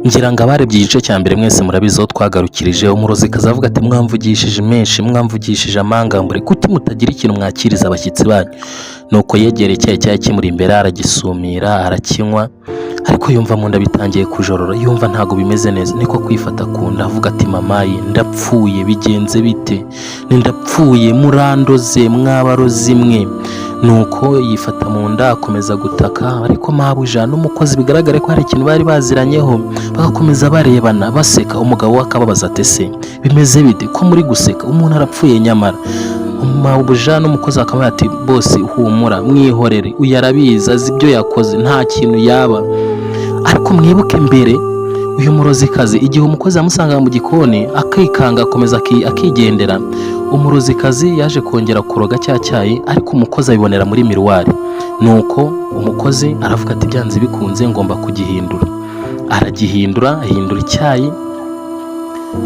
ngira ngo abarebye igice cya mbere mwese murabizi aho twagarukirije umurozikazi avuga ati mwamvugishije menshi mwamvugishije amangambure kuki mutagira ikintu mwakiriza abashyitsi banyu. Nuko yegereye icyayi cyari kimuri imbere aragisumira arakinywa ariko yumva mu nda bitangiye kujorora, yumva ntago bimeze neza, niko kwifata ku nda avuga ati mamayi ndapfuye bigenze bite, ndapfuye murandoze mwabarozi mwe. Nuko yifata mu nda akomeza gutaka ariko mabuja n'umukozi bigaragare ko hari ikintu bari baziranyeho, bagakomeza barebana baseka. Umugabo we akababaza ati se bimeze bite ko muri guseka, umuntu arapfuye nyamara. Mabuja n'umukozi akaba ati bose humura mwihorere, uyu arabizi azi ibyo yakoze nta kintu yaba. Ariko mwibuke mbere uyu murozikazi igihe umukozi yamusanga mu gikoni akikanga akomeza akigendera, umurozikazi yaje kongera kuroga cya cyayi ariko umukozi abibonera muri miruwari. Nuko umukozi aravuga ati byanze bikunze ngomba kugihindura. Aragihindura, ahindura icyayi,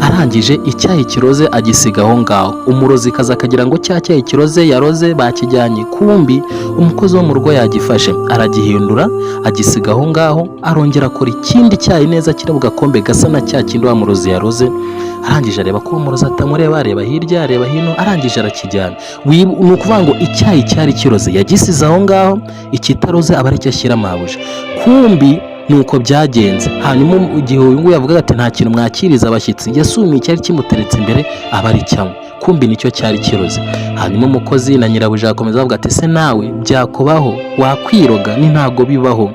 arangije icyayi kiroze agisiga aho ngaho. Umurozikazi akagira ngo cya cyayi kiroze yaroze bakijyanye, kumbi umukozi wo mu rugo yagifashe aragihindura agisiga aho ngaho, arongera akora ikindi cyayi neza kiri mu gakombe gasa na cya kindi wa murozi yaroze. Arangije areba ko umurozi atamureba, areba hirya areba hino, arangije arakijyana. Ni ukuvuga ngo icyayi cyari kiroze yagisize aho ngaho, ikitaroze aba ari cyo ashyira mabuja. Kumbi nuko byagenze. Hanyuma igihe uyu nguyu yavuga ati nta kintu mwakiriza abashyitsi, yasumiye icyari kimuteretse imbere aba ari cyanywa, kumbi nicyo cyari kiroze. Hanyuma umukozi na nyirabuja akomeza avuga ati se nawe byakubaho wakwiroga? Ni ntago bibaho,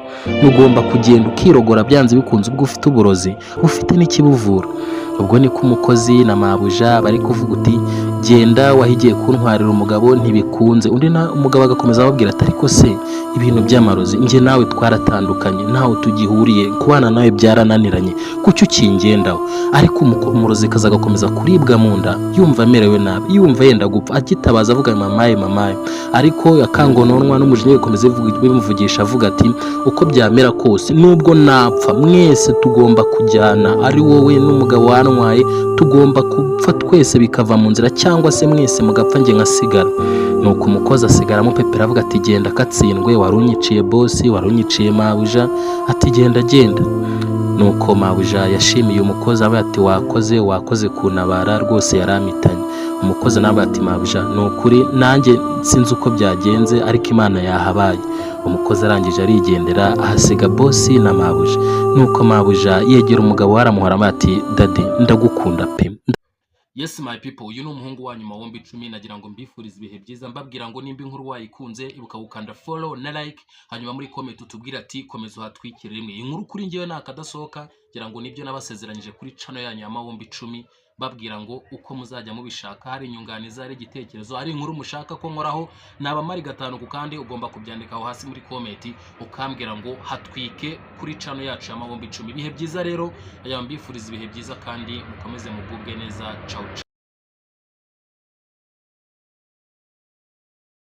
ugomba kugenda ukirogora byanze bikunze ubwo ufite uburozi ufite n'ikibuvura. Ubwo niko umukozi na mabuja bari kuvuga uti genda wahigiye kuntwarira umugabo ntibikunze. Undi na umugabo agakomeza ababwira ati ariko se ibintu by'amarozi njye nawe twaratandukanye, ntaho tugihuriye, kubana nawe byarananiranye, kuki ukingendaho? Ariko umurozikazi agakomeza kuribwa mu nda, yumva amerewe nabi, yumva yenda gupfa, agitabaza avuga mamaye mamaye. Ariko yakangononwa n'umujinya bikomeza bimuvugisha avuga ati uko byamera kose nubwo napfa mwese tugomba kujyana, ari wowe n'umugabo wantwaye tugomba kupfa twese bikava mu nzira, cyangwa se mwese mugapfa njye ngasigara. Nuko umukozi asigara amupepera avuga ati genda katsindwe, warunyiciye bosi, warunyiciye mabuja, ati genda genda. Nuko mabuja yashimiye umukozi avuga ati wakoze kuntabara rwose yaramitanye. Umukozi nawe ati mabuja nukuri nanjye sinzi uko byagenze ariko Imana yahabaye. Umukozi arangije arigendera ahasiga bosi na mabuja. Nuko mabuja yegera umugabo waramuhora ati dadi ndagukunda pe. Yes my people, uyu ni umuhungu wanyu Mawombi 10. Nagira ngo mbifurize ibihe byiza, mbabwira ngo nimba inkuru wayikunze ibuka gukanda follow na like, hanyuma muri comment utubwira ati komeza uhatwikire rimwe. Inkuru kuri ngewe nakadasohoka, ngira ngo nibyo nabasezeranyije kuri channel yanyu ya Mawombi 10, babwira ngo uko muzajya mubishaka, hari inyunganizi, hari igitekerezo, hari inkuru mushaka ko nkoraho, naba mari gatanu ku kandi ugomba kubyandika aho hasi muri comment ukambwira ngo hatwike kuri channel yacu ya Mawombi 10. Ibihe byiza rero, mbifuriza ibihe byiza kandi mukomeze mugubwe neza. Ciao.